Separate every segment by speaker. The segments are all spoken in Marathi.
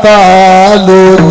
Speaker 1: पातालो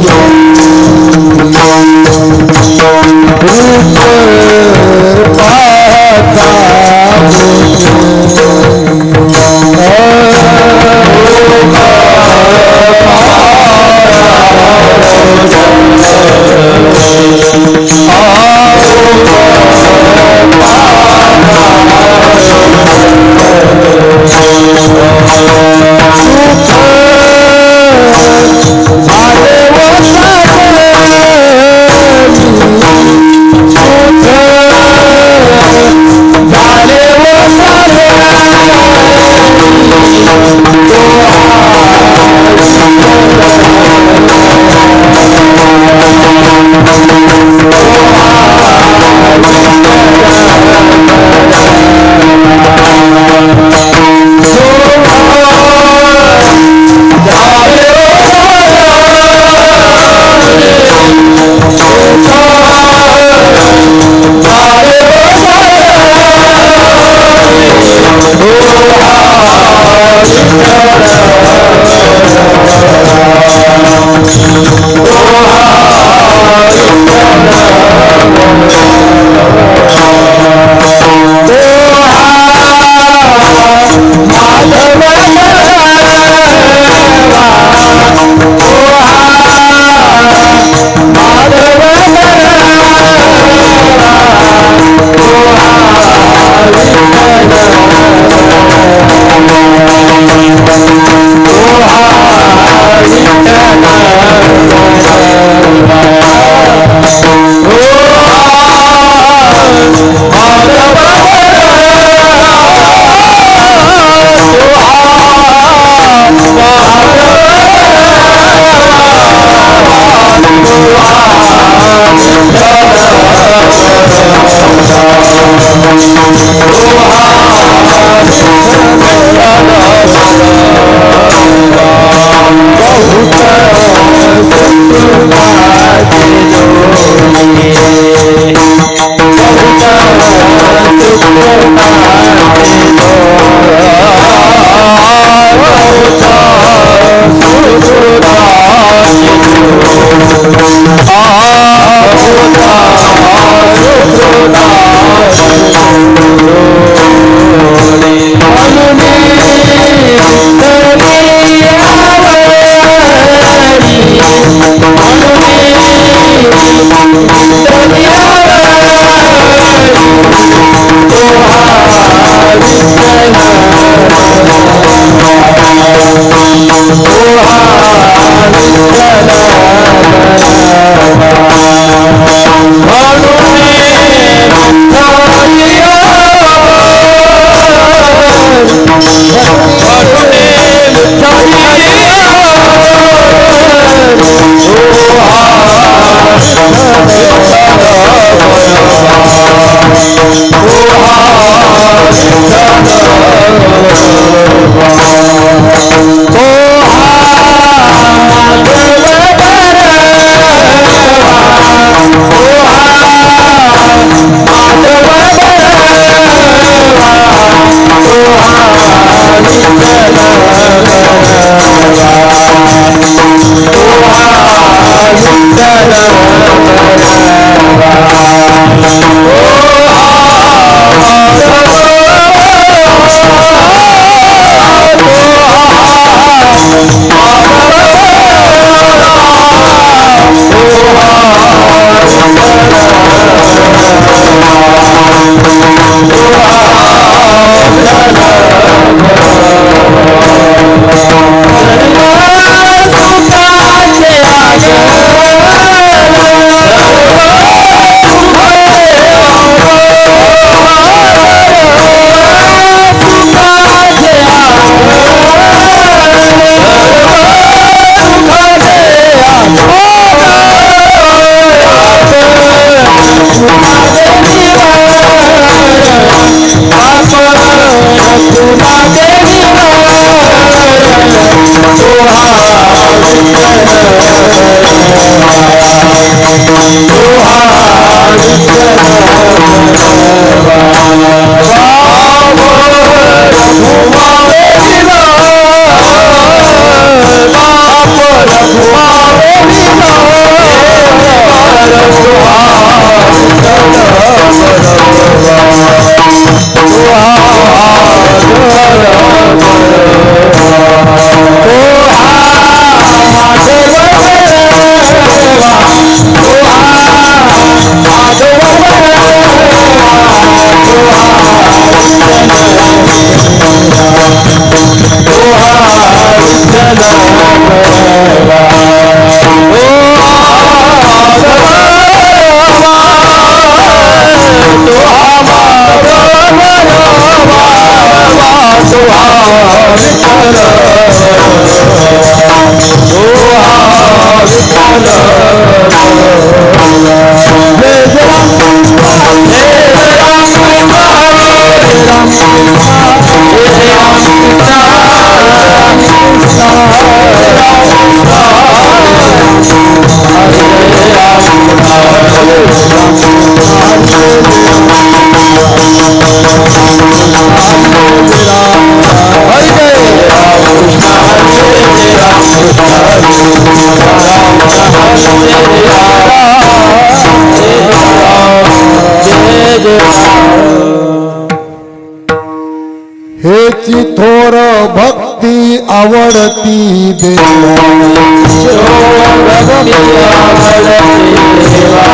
Speaker 1: हेची थोर भक्ती आवडती देवा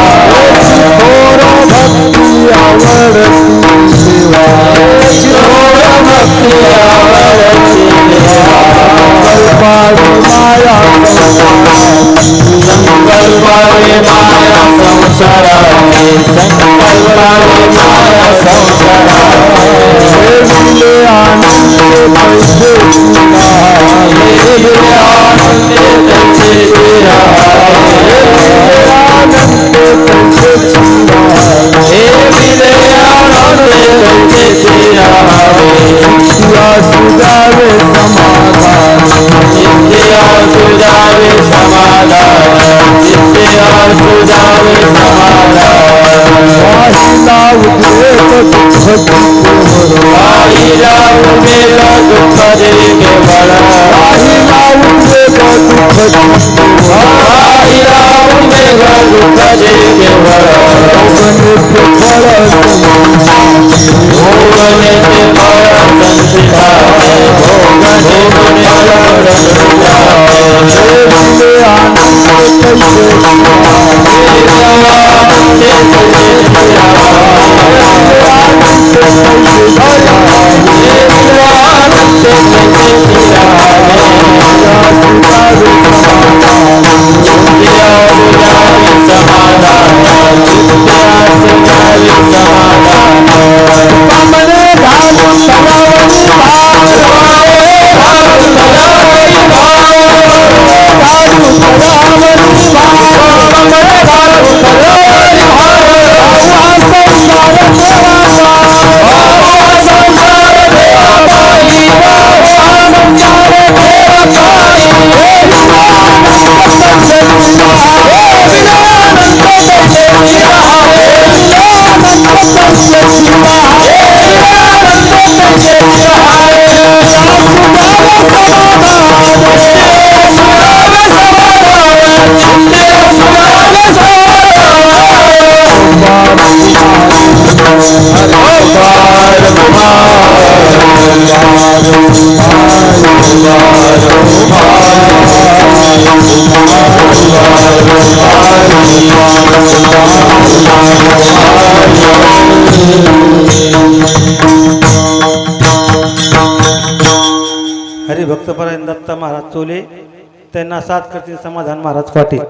Speaker 1: थोर भक्ती आवडती देवा संकल्पावी माया
Speaker 2: संकल्पावी माया संसाराने संकल्पावी माया संसाराने
Speaker 1: दिले आनंद पैसे
Speaker 2: दिले आनंद पैसे दिया
Speaker 1: आनंद पैसे
Speaker 2: दिले आनंद पैसे दिया
Speaker 1: सुधारे समाधान
Speaker 2: नित्य सुधारे समाधान नित्य सुधारे समाधान
Speaker 1: वाहिला उद्रेक दुःख
Speaker 2: वाहिला उद्रेक दुःख देके बड़ा
Speaker 1: वाहिला उद्रेक दुःख
Speaker 2: वाहिला उद्रेक दुःख देके बड़ा भोगने के फल संसिधा भोगने के फल संसिधा
Speaker 3: हरिभक्तपरायण दत्ता महाराज चोले त्यांना साथ करतील समाधान महाराज पाटील.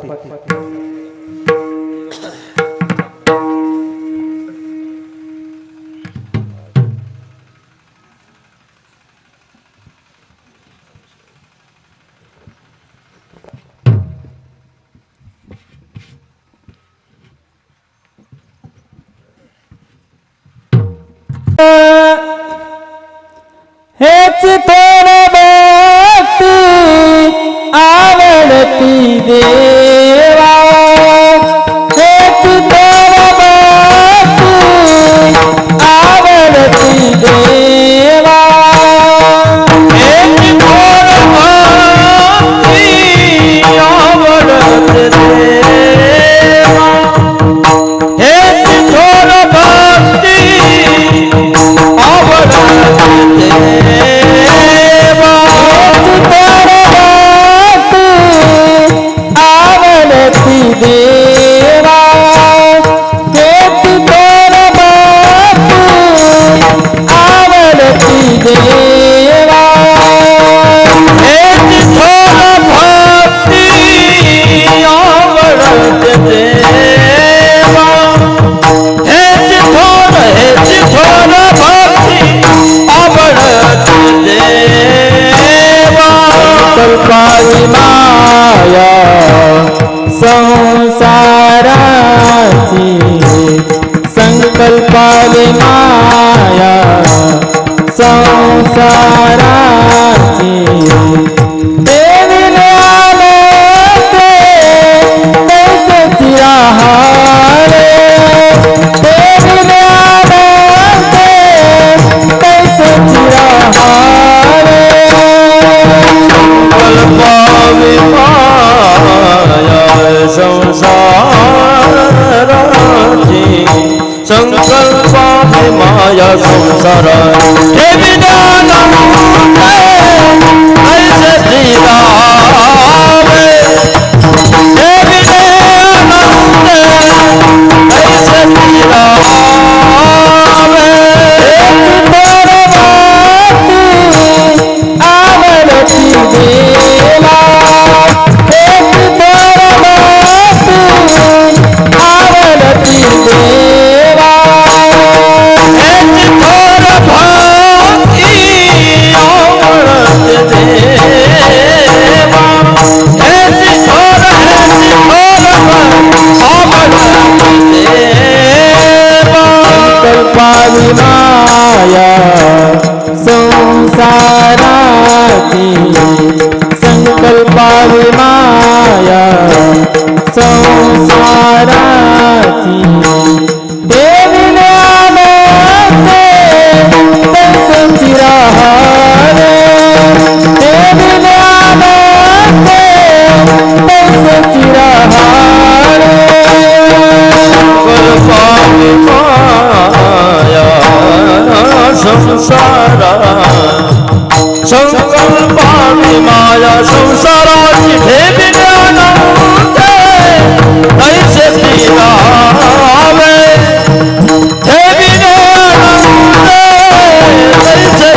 Speaker 4: हेच थोर भक्ती आवडती देवा हेच थोर भक्ती आवडती देवा
Speaker 2: हेच थोर भक्ती आवडती देवा हेच थोर भक्ती आवडती
Speaker 4: आवडती पावी माया संसाराची देविले आले ते तैसेची राहावे देविले आले ते तैसेची राहावे
Speaker 2: पावी माया संसाराची संकल्पावी माया संसार हे विज्ञान ऐसे जिरावे हे विज्ञान ऐसे जिरावे
Speaker 4: आवडती देवा एक आवडती देवा पावी माया संसाराची संकल्पावी माया संसाराची देविले आले ते तैसेची राहावे देविले आले ते तैसेची राहावे
Speaker 2: पावी माया संसारा संकल्पावी माया संसाराची हे विज्ञान ऐसे जिरावे हे विज्ञान ऐसे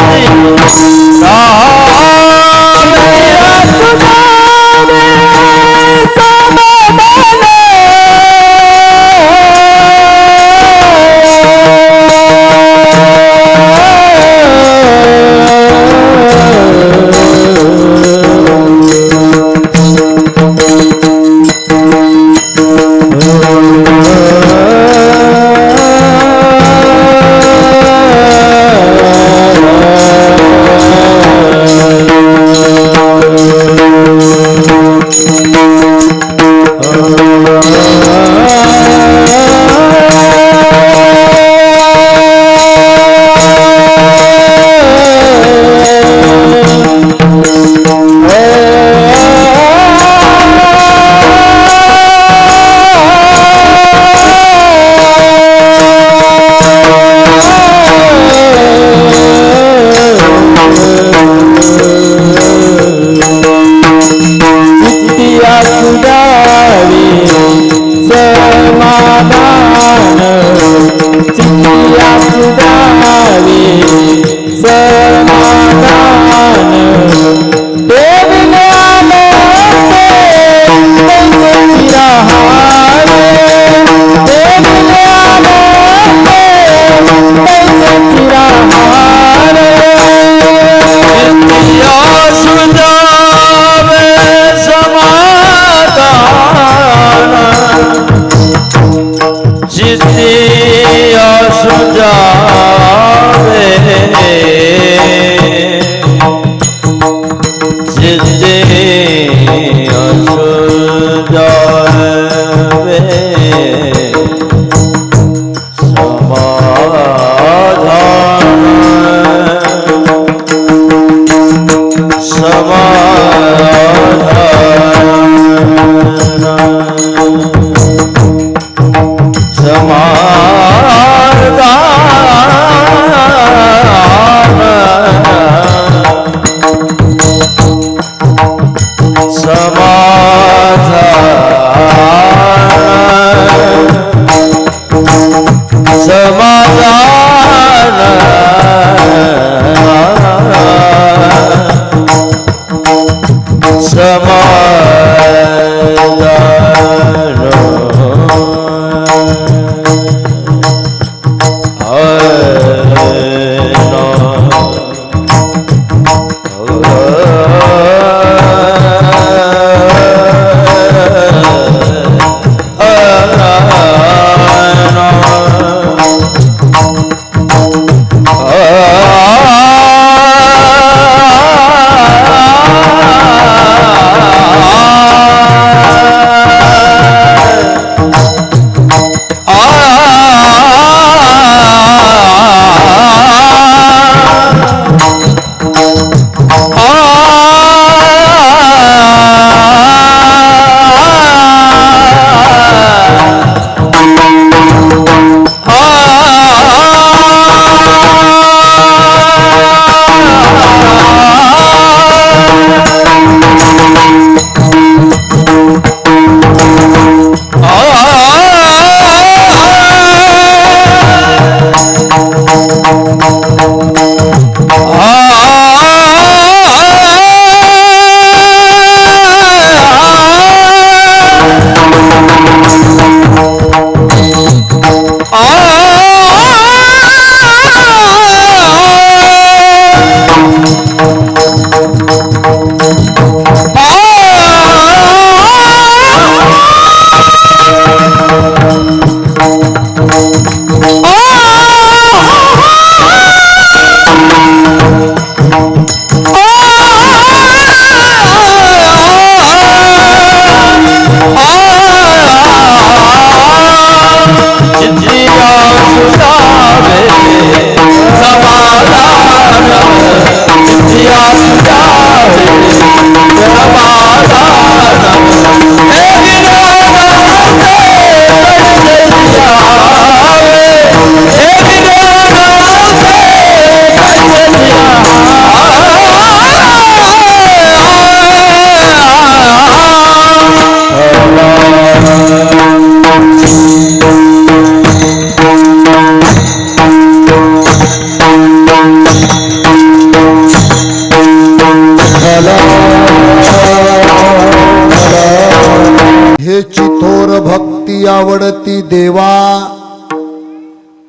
Speaker 1: हेची थोर भक्ती आवडती देवा,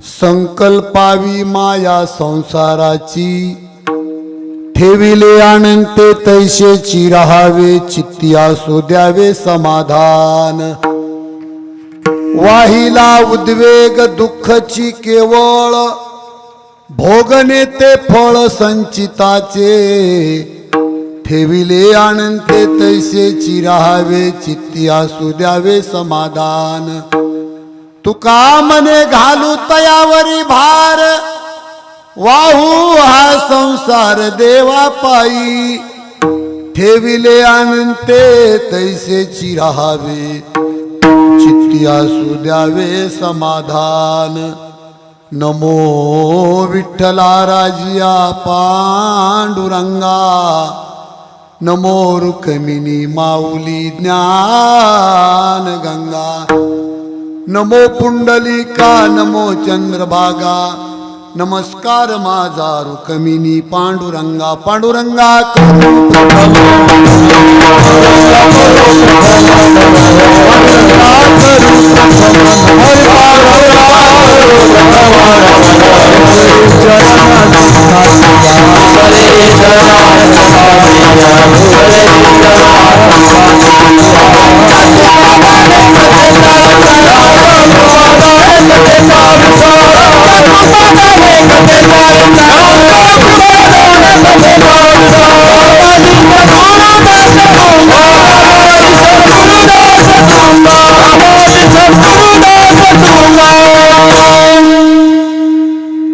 Speaker 1: संकल्पावी माया संसाराची, ठेविले अनंते तैसेची राहावे, चित्ती असू द्यावे समाधान. वाहिला उद्वेग दुःखची केवळ, भोगणे ते फळ संचिताचे, ठेविले अनंते तैसेची राहावे, चित्ती असू द्यावे समाधान. तुका मने घालू तयावरी भार, वाहू हा संसार देवा पायी, ठेविले अनंते तैसेची राहावे, चित्ती असू द्यावे समाधान. नमो विठ्ठला राजिया पांडुरंगा, नमो रुक्मिणी माऊली ज्ञान गंगा, नमो पुंडलिका नमो चंद्रभागा, नमस्कार माझा रुक्मिणी पांडुरंगा. पांडुरंगा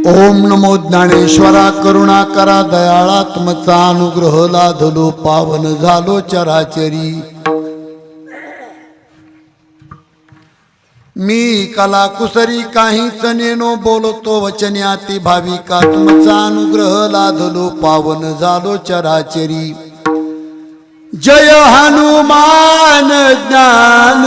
Speaker 1: ओम नमो ज्ञानेश्वरा करुणा करा दयाळात्मचा अनुग्रह लाधलो पावन झालो चराचरी. मी कला कुसरी काहीच नेनो बोलतो वचन्याती भाविका, तुमचा अनुग्रह लाधलो पावन झालो चराचरी. जय हनुमान ज्ञान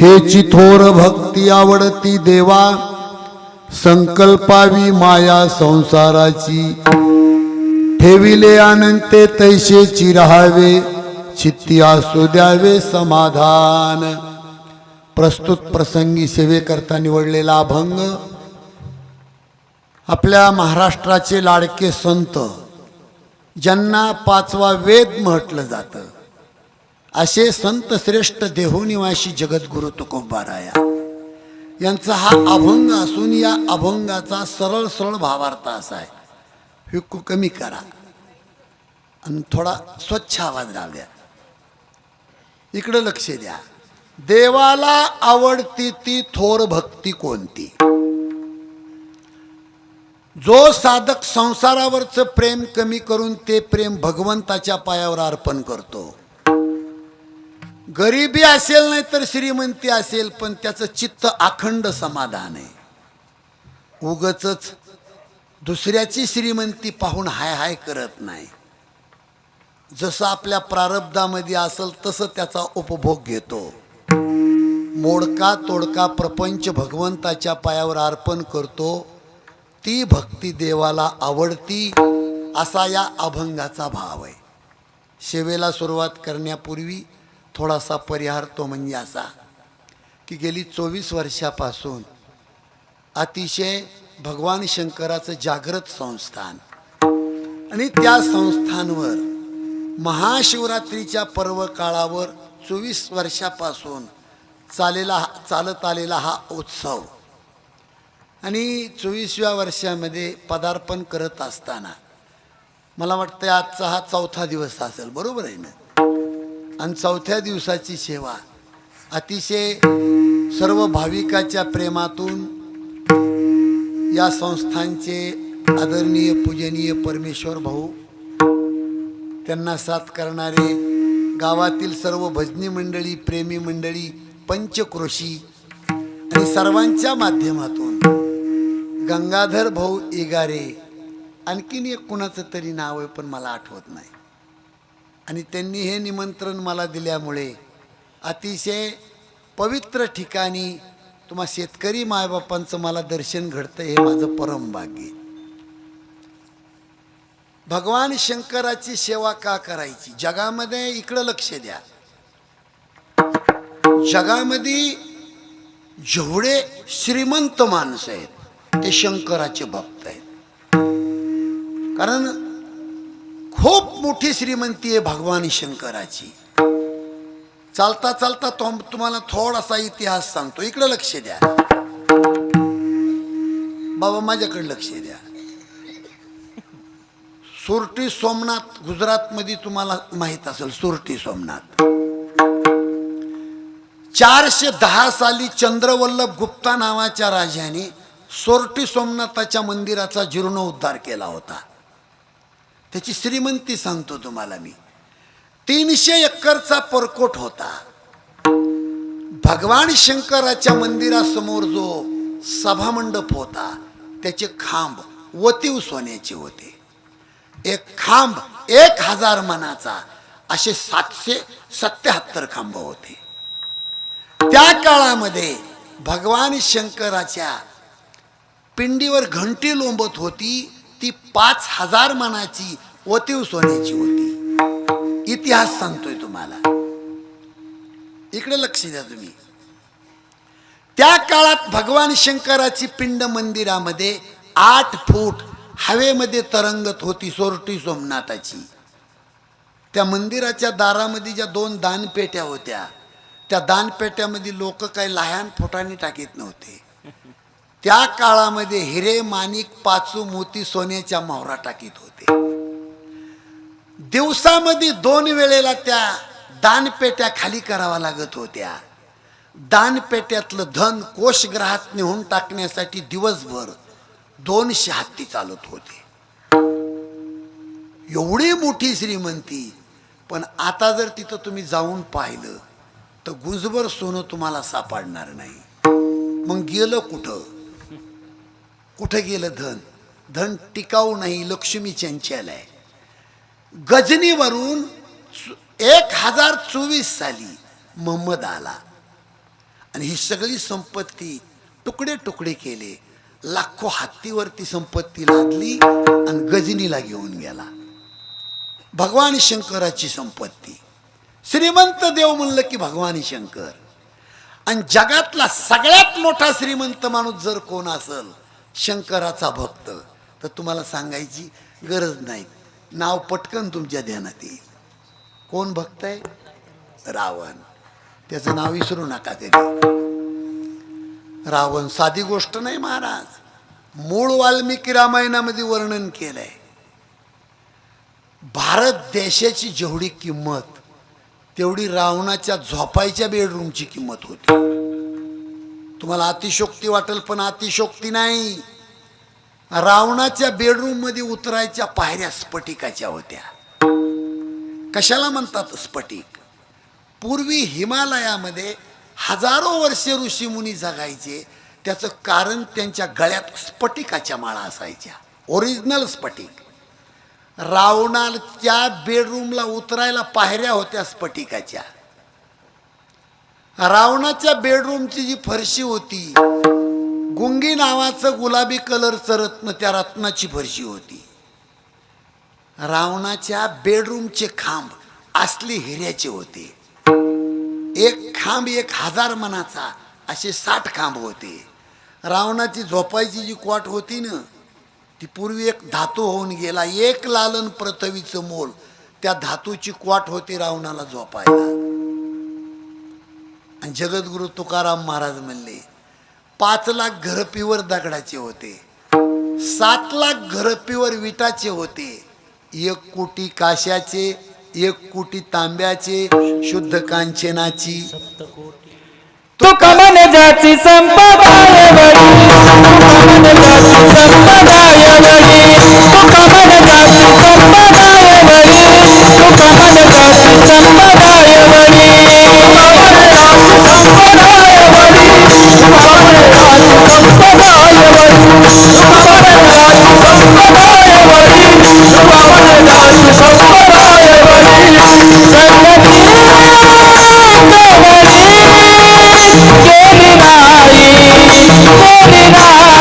Speaker 1: हेची थोर भक्ती आवडती देवा, संकल्पावी माया संसाराची, ठेविले अनंते तैसेची राहावे, चित्ती असू द्यावे समाधान. प्रस्तुत प्रसंगी सेवेकरता निवडलेला अभंग आपल्या महाराष्ट्राचे लाडके संत, ज्यांना पाचवा वेद म्हटलं जातं, असे संत श्रेष्ठ देहूनिवासी जगद्गुरु तुकोबाराया यांचा हा अभंग असून या अभंगाचा सरळ सरळ भावार्थ असा आहे. हिकू कमी करा आणि थोडा स्वच्छ आवाज राहू द्या. इकडे लक्ष द्या. देवाला आवडती ती थोर भक्ती कोणती? जो साधक संसारावरचं प्रेम कमी करून ते प्रेम भगवंताच्या पायावर अर्पण करतो. गरिबी असेल नाही तर श्रीमंती असेल, पण त्याचं चित्त अखंड समाधान आहे. उगचच दुसऱ्याची श्रीमंती पाहून हाय हाय करत नाही. जसं आपल्या प्रारब्धामध्ये असेल तसं त्याचा उपभोग घेतो. मोडका तोडका प्रपंच भगवंताच्या पायावर अर्पण करतो. ती भक्ती देवाला आवडती, असा या अभंगाचा भाव आहे. सेवेला सुरुवात करण्यापूर्वी थोडासा परिहार तो म्हणजे असा की गेली 24 वर्षापासून अतिशय भगवान शंकराचं जागृत संस्थान आणि त्या संस्थानवर महाशिवरात्रीच्या पर्व काळावर 24 वर्षापासून चालत आलेला हा उत्सव आणि 24व्या वर्षामध्ये पदार्पण करत असताना मला वाटतं आजचा हा 4था दिवस असेल, बरोबर आहे ना? आणि 4थ्या दिवसाची सेवा अतिशय सर्व भाविकाच्या प्रेमातून या संस्थांचे आदरणीय पूजनीय परमेश्वर भाऊ, त्यांना साथ करणारे गावातील सर्व भजनी मंडळी, प्रेमी मंडळी, पंचक्रोशी आणि सर्वांच्या माध्यमातून गंगाधर भाऊ इगारे, आणखीन एक कुणाचं तरी नाव आहे पण मला आठवत नाही, आणि त्यांनी हे निमंत्रण मला दिल्यामुळे अतिशय पवित्र ठिकाणी तुम्हा शेतकरी मायबापांचं मला दर्शन घडतं, हे माझं परम भाग्य. भगवान शंकराची सेवा का करायची? जगामध्ये इकडं लक्ष द्या, जगामध्ये जेवढे श्रीमंत माणसं आहेत ते शंकराचे भक्त आहेत. कारण खूप मोठी श्रीमंती आहे भगवान शंकराची. चालता चालता तुम्हाला थोडासा इतिहास सांगतो, इकडे लक्ष द्या बाबा, माझ्याकडे लक्ष द्या. सुरती सोमनाथ गुजरातमध्ये तुम्हाला माहित असेल, सुरती सोमनाथ 410 साली चंद्रवल्लभ गुप्ता नावाच्या राजाने सोरटी सोमनाथाच्या मंदिराचा जीर्णोद्धार केला होता. त्याची श्रीमंती सांगतो तुम्हाला मी. 300 एकरचा परकोट होता. भगवान शंकराच्या मंदिरासमोर जो सभामंडप होता त्याचे खांब वतीव सोन्याचे होते. एक खांब 1000 मनाचा, असे 777 खांब होते. त्या काळामध्ये भगवान शंकराच्या पिंडीवर घंटी लोंबत होती, ती 5000 मनाची वतीव सोन्याची होती. इतिहास सांगतोय तुम्हाला, इकडे लक्ष द्या तुम्ही. त्या काळात भगवान शंकराची पिंड मंदिरामध्ये 8 फूट हवेमध्ये तरंगत होती सोरटी सोमनाथाची. त्या मंदिराच्या दारामध्ये ज्या 2 दानपेट्या होत्या, त्या दानपेट्यामध्ये लोक काही लहान फुटाने टाकीत नव्हते. त्या काळामध्ये हिरे, माणिक, पाचू, मोती, सोन्याच्या मोहरा टाकीत होते. दिवसामध्ये 2 वेळेला त्या दानपेट्या खाली करावा लागत होत्या. दानपेट्यातलं धन कोषगृहात नेऊन टाकण्यासाठी दिवसभर 200 हत्ती चालत होते. एवढी मोठी श्रीमंती. पण आता जर तिथं तुम्ही जाऊन पाहिलं तर गुजभर सोनं तुम्हाला सापडणार नाही. मग गेलं कुठं? कुठं गेलं धन? धन टिकाऊ नाही, लक्ष्मी चंचल आहे. गजनीवरून 1024 साली मोहम्मद आला आणि ही सगळी संपत्ती तुकडे तुकडे केले. लाखो हत्तीवरती संपत्ती लादली आणि गजनीला घेऊन गेला. भगवान शंकराची संपत्ती. श्रीमंत देव म्हणलं की भगवान शंकर. आणि जगातला सगळ्यात मोठा श्रीमंत माणूस जर कोण असेल शंकराचा भक्त, तर तुम्हाला सांगायची गरज नाही, नाव पटकन तुमच्या ध्यानात येईल. कोण भक्त आहे? रावण. त्याचं नाव विसरू नका कधी. रावण साधी गोष्ट नाही महाराज. मूळ वाल्मिकी रामायणामध्ये वर्णन केलंय. भारत देशाची जेवढी किंमत तेवढी रावणाच्या झोपायच्या बेडरूमची किंमत होती. तुम्हाला अतिशोक्ती वाटेल पण अतिशोक्ती नाही. रावणाच्या बेडरूम मध्ये उतरायच्या पायऱ्या स्फटिकाच्या होत्या. कशाला म्हणतात स्फटिक? पूर्वी हिमालयामध्ये हजारो वर्षे ऋषीमुनी जगायचे. त्याचं कारण त्यांच्या गळ्यात स्फटिकाच्या माळा असायच्या, ओरिजिनल स्फटिक. रावणाच्या बेडरूमला उतरायला पायऱ्या होत्या स्फटिकाच्या. रावणाच्या बेडरूमची जी फरशी होती, गुंगी नावाचं गुलाबी कलरचं रत्न, त्या रत्नाची फरशी होती. रावणाच्या बेडरूमचे खांब असले हिऱ्याचे होते. एक खांब 1000 मनाचा, असे 60 खांब होते. रावणाची झोपायची जी क्वाट होती ना, ती पूर्वी एक धातू होऊन गेला. 1 लालन पृथ्वीचं मोल त्या धातूची क्वाट होती रावणाला झोपायला. आणि जगद्गुरु तुकाराम महाराज म्हणले 5 लाख घर प्युअर दगडाचे होते, 7 लाख घर प्युअर विटाचे होते, 1 कोटी काश्याचे, 1 कोटी तांब्याचे, शुद्ध कांचनाची.
Speaker 4: तू कमन जाची संपदाय वडी, तू कमन जाची संपदाय वडी, तू कमन जाची संपदाय वडी, तू कमन जाची संपदाय वडी, तू कमन जाची संपदाय वडी, तू कमन जाची संपदाय वडी, तू कमन जाची संपदाय वडी, तू कमन जाची संपदाय वडी. संगती केली नाही, केली नाही,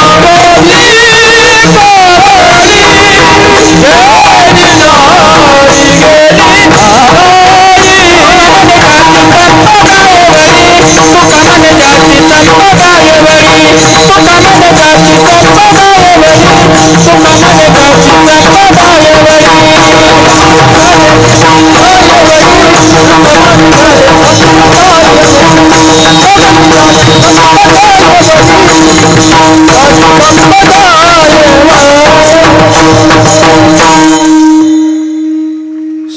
Speaker 4: आवडली कोणी, गेली नाही, गेली नाही. तू कमन जाची संपदाय वडी, तू कमन जाची संपदाय वडी, तू कमन जाची संपदाय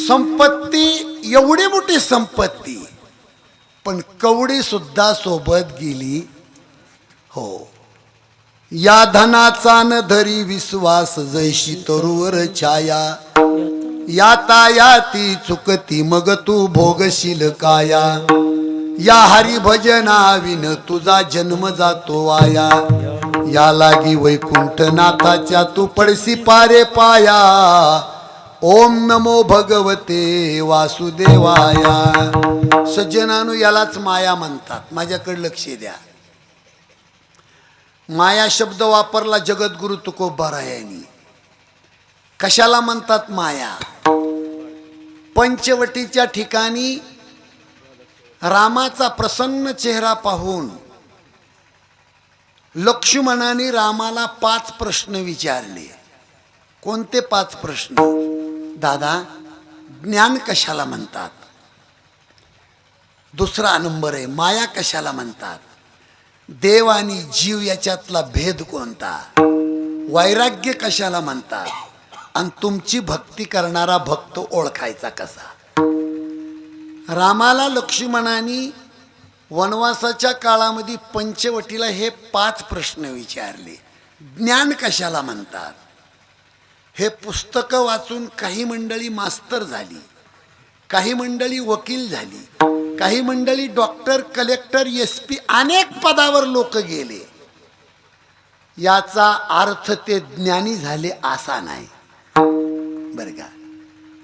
Speaker 1: संपत्ती एवढी मोठी संपत्ती, पण कवडी सुद्धा सोबत गेली. हो, या धनाचा न धरी विश्वास, जैशी तरुवर छाया, याता याती चुकती मग तू भोगशील काया. या हरिभजना विन तुझा जन्म जातो वाया, या लागी वैकुंठनाथाच्या तू पडसी पारे पाया. ओम नमो भगवते वासुदेवाया. सज्जनानु, यालाच माया म्हणतात. माझ्याकडे लक्ष द्या. माया शब्द वापरला जगद्गुरु तुकोबारायांनी. कशाला म्हणतात माया? पंचवटीच्या ठिकाणी रामाचा प्रसन्न चेहरा पाहून लक्ष्मणाने रामाला 5 प्रश्न विचारले. कोणते 5 प्रश्न? दादा, ज्ञान कशाला म्हणतात? दुसरा नंबर आहे, माया कशाला म्हणतात? देव आणि जीव याच्यातला भेद कोणता? वैराग्य कशाला म्हणतात? आणि तुमची भक्ती करणारा भक्त ओळखायचा कसा? रामाला लक्ष्मणाने वनवासाच्या काळामध्ये पंचवटीला हे 5 प्रश्न विचारले. ज्ञान कशाला म्हणतात? हे पुस्तकं वाचून काही मंडळी मास्तर झाली, काही मंडळी वकील झाली, काही मंडळी डॉक्टर, कलेक्टर, SP अनेक पदावर लोक गेले. याचा अर्थ ते ज्ञानी झाले असा नाही बरं का.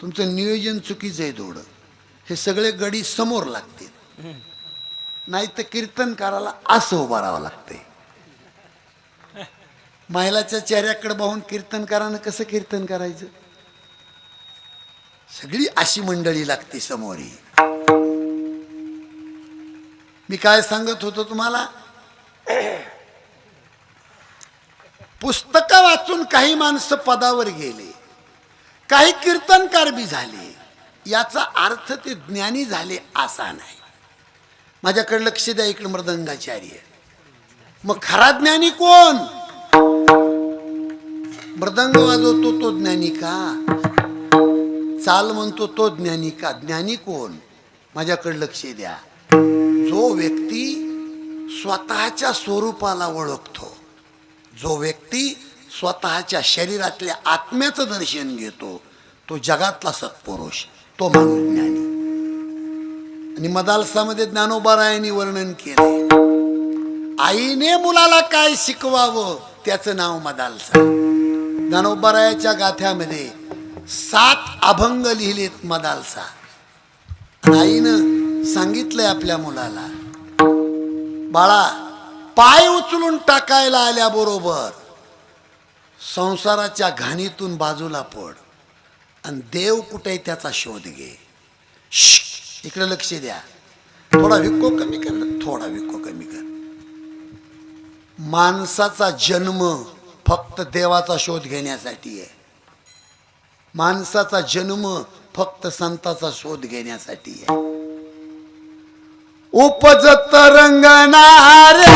Speaker 1: तुमचं नियोजन चुकीचं आहे थोडं. हे सगळे गडी समोर लागतील, नाही तर कीर्तनकाराला असं उभं राहावं लागतंय. महिलाच्या चेहऱ्याकडे पाहून कीर्तनकारानं कसं कीर्तन करायचं? सगळी अशी मंडळी लागते समोर. मी काय सांगत होतो तुम्हाला? पुस्तकं वाचून काही माणसं पदावर गेले, काही कीर्तनकार बी झाले. याचा अर्थ ते ज्ञानी झाले असा नाही. माझ्याकडे लक्ष द्या. इकडे मृदंगाचार्य. मग खरा ज्ञानी कोण? मृदंग वाजवतो तो ज्ञानी का? चाल म्हणतो तो ज्ञानी का? ज्ञानी कोण? माझ्याकडे लक्ष द्या. जो व्यक्ती स्वतःच्या स्वरूपाला ओळखतो, जो व्यक्ती स्वतःच्या शरीरातल्या आत्म्याचं दर्शन घेतो, तो जगातला सत्पुरुष, तो माणूस ज्ञानी. आणि मदालसामध्ये ज्ञानोबारायांनी वर्णन केले. आईने मुलाला काय शिकवावं त्याचं नाव मदालसा. ज्ञानोबारायाच्या गाथ्यामध्ये 7 अभंग लिहिलेत मदालसा. आईनं सांगितलंय आपल्या मुलाला, बाळा, पाय उचलून टाकायला आल्याबरोबर संसाराच्या घाणीतून बाजूला पड आणि देव कुठे त्याचा शोध घे. इकडे लक्ष द्या. थोडा विको कमी कर, थोडा विको कमी कर. माणसाचा जन्म फक्त देवाचा शोध घेण्यासाठी आहे. माणसाचा जन्म फक्त संताचा शोध घेण्यासाठी आहे. उपजत रंगणारे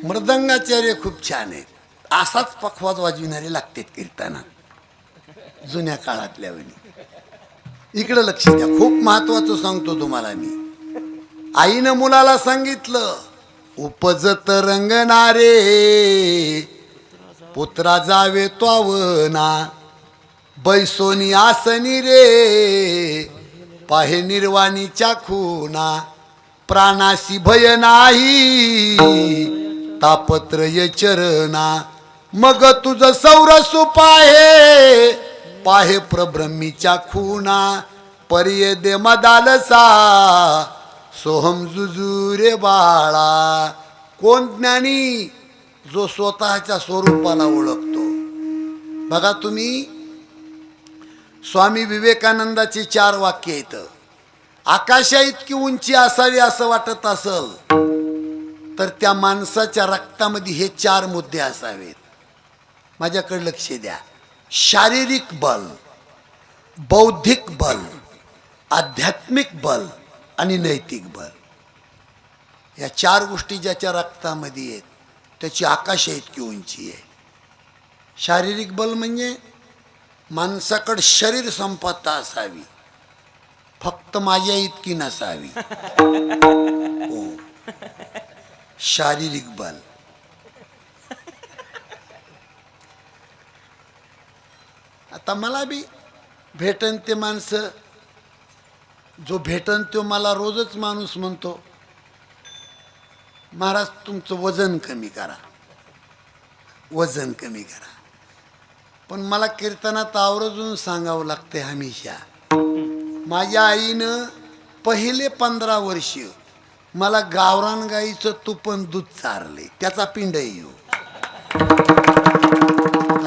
Speaker 1: मृदंगाचार्य खूप छान आहेत. असाच पखवाज वाजविणारे लागतात कीर्तनात जुन्या काळातल्या वेळी. इकडं लक्ष द्या, खूप महत्वाचं सांगतो तुम्हाला मी. आईनं मुलाला सांगितलं, उपजत रंगणारे पुत्रा जावे त्वावना, बैसोनी आसनी रे पाहे निर्वाणीच्या खुना, प्राणासी भय नाही तापत्रय चरणा, मग तुझ सौरस पाहे पाहे प्रब्रह्मीच्या खुना, पर्ये दे मदालसा सोहम जुजुरे बाळा. कोण ज्ञानी? जो स्वतःच्या स्वरूपाला ओळखतो. बघा तुम्ही, स्वामी विवेकानंदाची 4 वाक्य आहेत. आकाशा इतकी उंची असावी असं वाटत असल तर त्या माणसाच्या रक्तामध्ये हे 4 मुद्दे असावेत. माझ्याकडे लक्ष द्या. शारीरिक बल, बौद्धिक बल, आध्यात्मिक बल आणि नैतिक बल. या 4 गोष्टी ज्याच्या रक्तामध्ये आहेत त्याची आकाशा इतकी उंची आहे. शारीरिक बल म्हणजे माणसाकडे शरीर संपत्ता असावी, फक्त माझ्या इतकी नसावी. हो, शारीरिक बल. आता मला बी भेटन ते माणसं, जो भेटन तो मला रोजच माणूस म्हणतो, महाराज तुमचं वजन कमी करा, वजन कमी करा. पण मला कीर्तनात आवर्जून सांगावं लागतंय हमेशा. माझ्या आईनं पहिले 15 वर्ष मला गावरान गाईचं तुपन दूध चारले, त्याचा पिंड येऊ.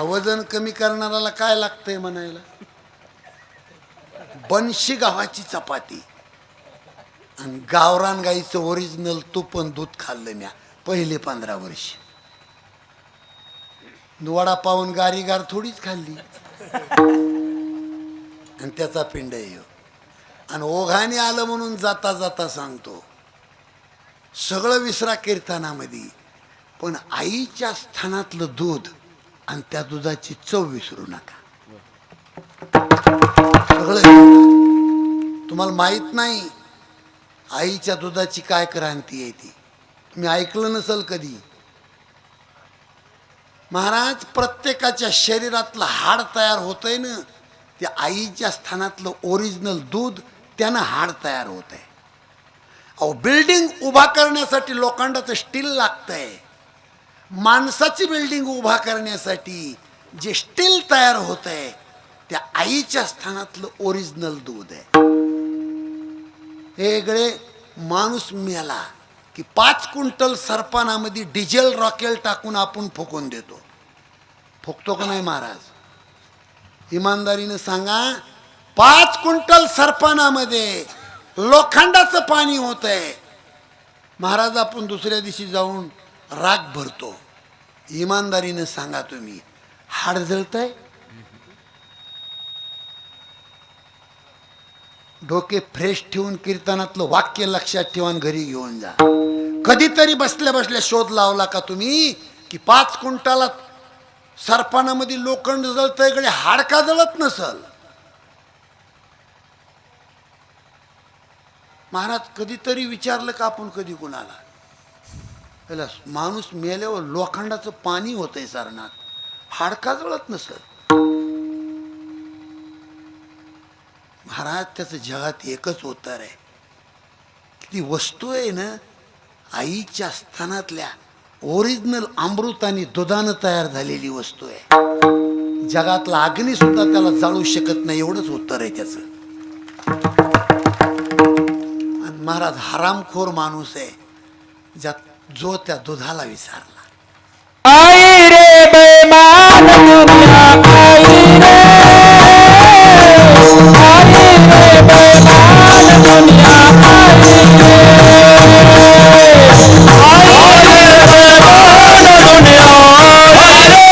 Speaker 1: वजन कमी करणाऱ्याला काय लागतंय म्हणायला? बनशी गव्हाची चपाती आणि गावरान गाईचं ओरिजिनल तुपन दूध खाल्लं म्या पहिले 15 वर्ष. वडापावून गारीगार थोडीच खाल्ली आणि त्याचा पिंड येऊ. आणि ओघाने आलं म्हणून जाता जाता सांगतो, सगळं विसरा कीर्तनामध्ये, पण आईच्या स्थानातलं दूध आणि त्या दुधाची चव विसरू नका. सगळं तुम्हाला माहित नाही आईच्या दुधाची काय क्रांती आहे ती. तुम्ही ऐकलं नसल कधी. महाराज, प्रत्येकाच्या शरीरातलं हाड तयार होतंय ना, त्या आईच्या स्थानातलं ओरिजिनल दूध त्यानं हाड तयार होत आहे. अहो, बिल्डिंग उभा करण्यासाठी लोखंडाचं स्टील लागतंय. माणसाची बिल्डिंग उभा करण्यासाठी जे स्टील तयार होत आहे त्या आईच्या स्थानातलं ओरिजिनल दूध आहे. हे वेगळे. माणूस मेला की 5 क्विंटल सरपानामध्ये डिझेल रॉकेल टाकून आपण फुकून देतो. फुकतो का नाही महाराज? इमानदारीनं सांगा. 5 क्विंटल सरपानामध्ये लोखंडाचं पाणी होतंय. महाराज आपण दुसऱ्या दिवशी जाऊन राग भरतो. इमानदारीनं सांगा तुम्ही, हाड जळतंय? डोके फ्रेश ठेवून कीर्तनातलं वाक्य लक्षात ठेवा, घरी घेऊन जा. कधीतरी बसल्या बसल्या शोध लावला का तुम्ही की 5 क्विंटला सरपानामध्ये लोखंड जळतंय, कडे हाड का जळत नसल? महाराज कधीतरी विचारलं का आपण कधी कुणाला? पहिला माणूस मेल्यावर लोखंडाचं पाणी होतंय सरणात, हाड का जळत नसल? महाराज त्याचं जगात एकच उत्तर आहे. ती वस्तू आहे ना, आईच्या स्थानातल्या ओरिजिनल अमृत आणि दुधानं तयार झालेली वस्तू आहे. जगातला अग्नी सुद्धा त्याला जाळू शकत नाही, एवढंच उत्तर आहे त्याचं. आणि महाराज हरामखोर माणूस आहे जो त्या दुधाला विसरला.
Speaker 4: आई रे बेमान दुनिया आई रे, आई रे बेमान दुनिया आई रे, आई रे बेमान दुनिया आई रे,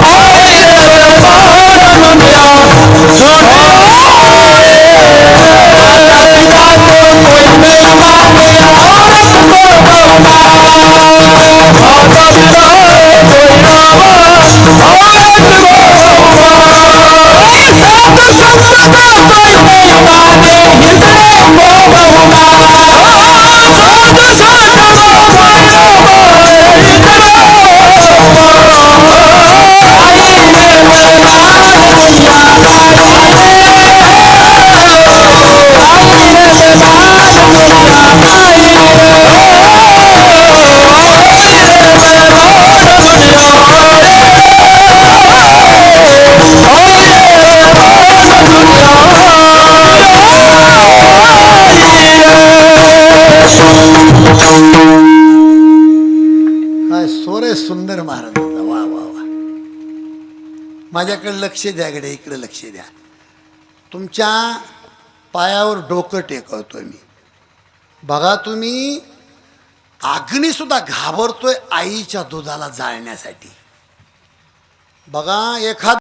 Speaker 4: आई रे बेमान दुनिया सुनो रे, माता पिता को कोई नहीं माने औरत को
Speaker 1: सुंदर महाराज. वा वा वा. माझ्याकडे लक्ष द्या गडे, इकडे लक्ष द्या. तुमच्या पायावर डोकं टेकवतोय मी. बघा तुम्ही, अग्नी सुद्धा घाबरतोय आईच्या दुधाला जाळण्यासाठी. बघा एखाद